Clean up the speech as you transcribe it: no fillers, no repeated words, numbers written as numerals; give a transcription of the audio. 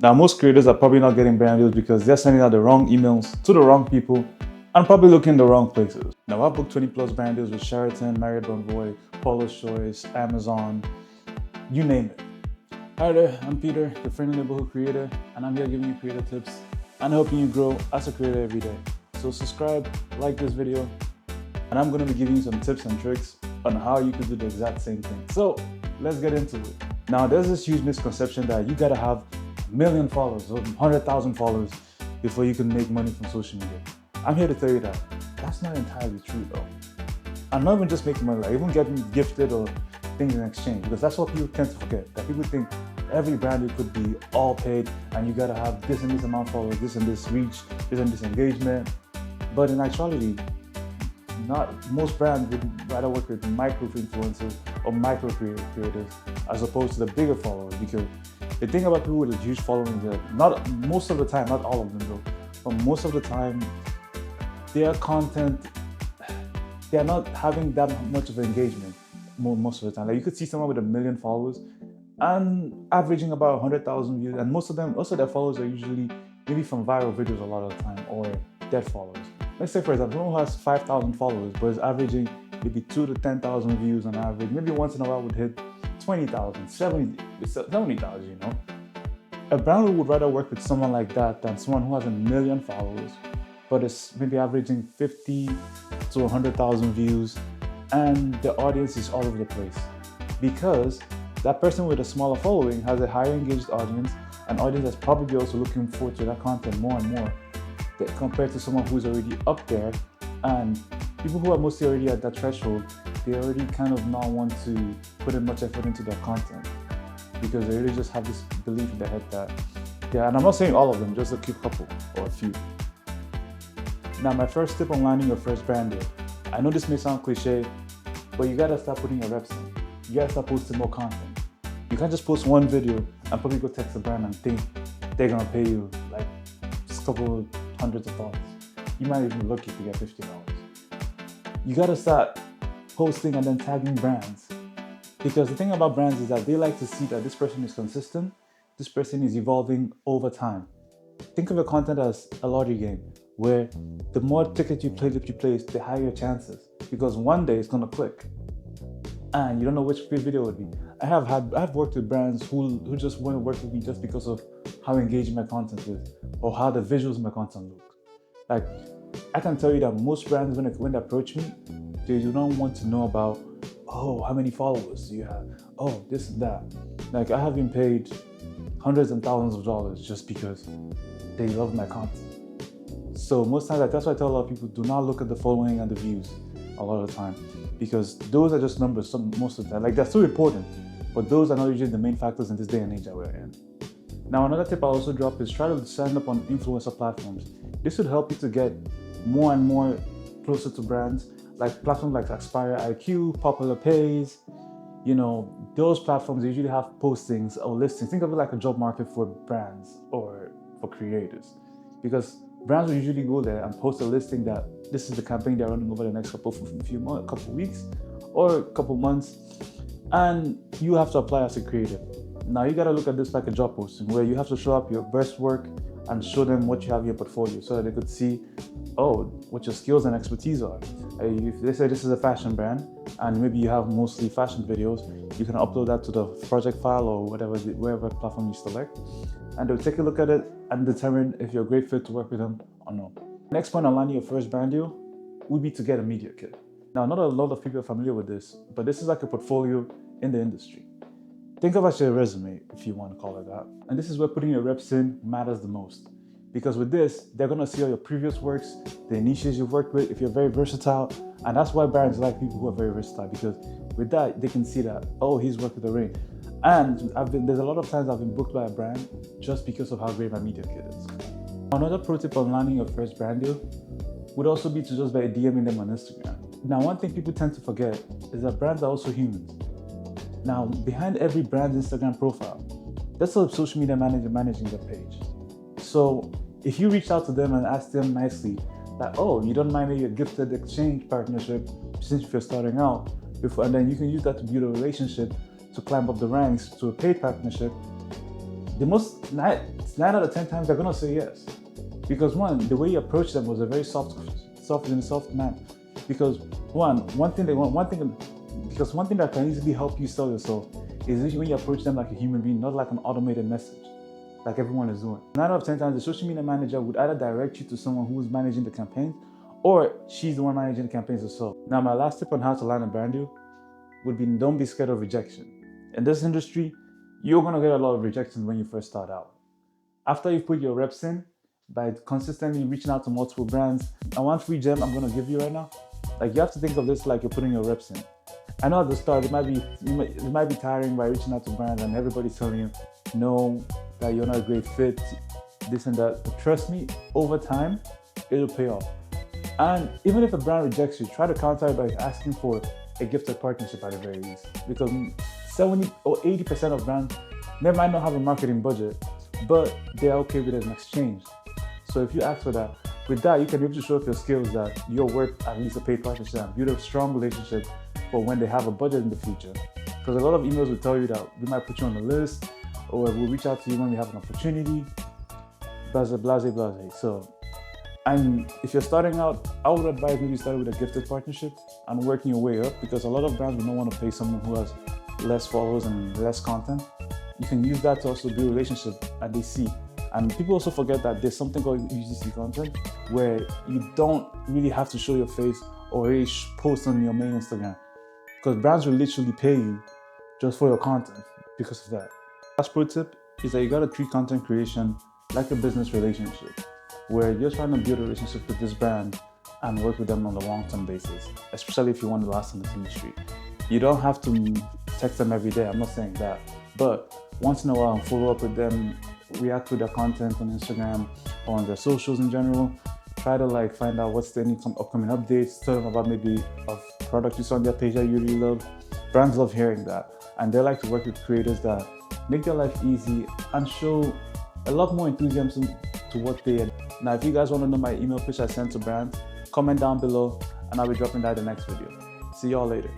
Now, most creators are probably not getting brand deals because they're sending out the wrong emails to the wrong people and probably looking in the wrong places. Now, I've booked 20 plus brand deals with Sheraton, Marriott Bonvoy, Polo's Choice, Amazon, you name it. Hi there, I'm Peter, the friendly neighborhood creator, and I'm here giving you creator tips and helping you grow as a creator every day. So subscribe, like this video, and I'm going to be giving you some tips and tricks on how you can do the exact same thing. So let's get into it. Now, there's this huge misconception that you gotta have 1 million followers or 100,000 followers before you can make money from social media. I'm here to tell you that that's not entirely true though. I'm not even just making money, like even getting gifted or things in exchange, because that's what people tend to forget, that people think every brand deal could be all paid and you gotta have this and this amount of followers, this and this reach, this and this engagement. But in actuality, not most brands would rather work with micro influencers or micro creators as opposed to the bigger followers, because the thing about people with a huge following is that not most of the time, not all of them though, but most of the time their content, they're not having that much of engagement most of the time. Like you could see someone with 1 million followers and averaging about 100,000 views, and most of their followers are usually maybe from viral videos a lot of the time or dead followers. Let's say, for example, someone who has 5,000 followers but is averaging maybe 2,000 to 10,000 views on average. Maybe once in a while would hit 20,000, 70,000, you know. A brand would rather work with someone like that than someone who has 1 million followers but is maybe averaging 50 to 100,000 views and the audience is all over the place. Because that person with a smaller following has a higher engaged audience, an audience that's probably also looking forward to that content more and more, compared to someone who's already up there. And people who are mostly already at that threshold, they already kind of not want to put in much effort into their content because they really just have this belief in their head that, yeah, and I'm not saying all of them, just a few couple or a few. Now, my first tip on landing your first brand deal. I know this may sound cliche, but you gotta start putting your reps in. You gotta start posting more content. You can't just post one video and probably go text a brand and think they're gonna pay you like just a couple hundreds of dollars. You might even be lucky to get $50. You gotta start posting and then tagging brands. Because the thing about brands is that they like to see that this person is consistent, this person is evolving over time. Think of your content as a lottery game where the more tickets you place, the higher your chances. Because one day it's gonna click. And you don't know which video it would be. I've worked with brands who just want to work with me just because of how engaging my content is or how the visuals of my content look. Like, I can tell you that most brands, when they approach me, they do not want to know about, oh, how many followers do you have? Oh, this and that. Like, I have been paid hundreds and thousands of dollars just because they love my content. So most times, that's why I tell a lot of people, do not look at the following and the views a lot of the time, because those are just numbers most of the time. Like, they're still important, but those are not usually the main factors in this day and age that we're in. Now, another tip I also drop is try to sign up on influencer platforms. This would help you to get more and more closer to brands, like platforms like Aspire IQ, Popular Pays. You know, those platforms usually have postings or listings. Think of it like a job market for brands or for creators, because brands will usually go there and post a listing that this is the campaign they're running over the next couple weeks or a couple months, and you have to apply as a creator. Now you gotta look at this like a job posting where you have to show up your best work and show them what you have in your portfolio so that they could see, oh, what your skills and expertise are. If they say this is a fashion brand and maybe you have mostly fashion videos, you can upload that to the project file or wherever platform you select, and they'll take a look at it and determine if you're a great fit to work with them or not. Next point on landing your first brand deal would be to get a media kit. Now, not a lot of people are familiar with this, but this is like a portfolio in the industry. Think of it as your resume, if you want to call it that. And this is where putting your reps in matters the most. Because with this, they're going to see all your previous works, the niches you've worked with, if you're very versatile. And that's why brands like people who are very versatile, because with that, they can see that, oh, he's worked with a range. And there's a lot of times I've been booked by a brand just because of how great my media kit is. Another pro tip on landing your first brand deal would also be to just by DMing them on Instagram. Now, one thing people tend to forget is that brands are also humans. Now, behind every brand's Instagram profile, there's a social media manager managing their page. So if you reach out to them and ask them nicely that, oh, you don't mind maybe a gifted exchange partnership since you're starting out, and then you can use that to build a relationship to climb up the ranks to a paid partnership, the most 9 out of 10 times they're gonna say yes. Because one, the way you approach them was a very soft man. Because one thing that can easily help you sell yourself is usually when you approach them like a human being, not like an automated message, like everyone is doing. 9 out of 10 times, the social media manager would either direct you to someone who is managing the campaign, or she's the one managing the campaigns herself. Now, my last tip on how to land a brand deal would be, don't be scared of rejection. In this industry, you're gonna get a lot of rejections when you first start out. After you put your reps in, by consistently reaching out to multiple brands, and one free gem I'm gonna give you right now, like you have to think of this like you're putting your reps in. I know at the start it might be tiring by reaching out to brands and everybody's telling you no, that you're not a great fit, this and that. But trust me, over time, it'll pay off. And even if a brand rejects you, try to counter it by asking for a gifted partnership at the very least. Because 70 or 80% of brands, they might not have a marketing budget, but they're okay with an exchange. So if you ask for that, with that, you can be able to show off your skills that you're worth at least a paid partnership and build a strong relationship for when they have a budget in the future. Because a lot of emails will tell you that we might put you on the list, or we'll reach out to you when we have an opportunity, blase, blase, blase. So, and if you're starting out, I would advise maybe starting with a gifted partnership and working your way up, because a lot of brands will not want to pay someone who has less followers and less content. You can use that to also build a relationship, and they see. And people also forget that there's something called UGC content where you don't really have to show your face or really post on your main Instagram, because brands will literally pay you just for your content because of that. Last pro tip is that you gotta treat content creation like a business relationship, where you're trying to build a relationship with this brand and work with them on a long-term basis, especially if you want to last in this industry. You don't have to text them every day, I'm not saying that, but once in a while follow up with them, react to their content on Instagram or on their socials in general. Try to find out what's any upcoming updates, tell them about maybe a product you saw on their page that you really love. Brands love hearing that, and they like to work with creators that make their life easy and show a lot more enthusiasm to what they are. Now, if you guys want to know my email pitch I sent to brands, comment down below and I'll be dropping that in the next video. See y'all later.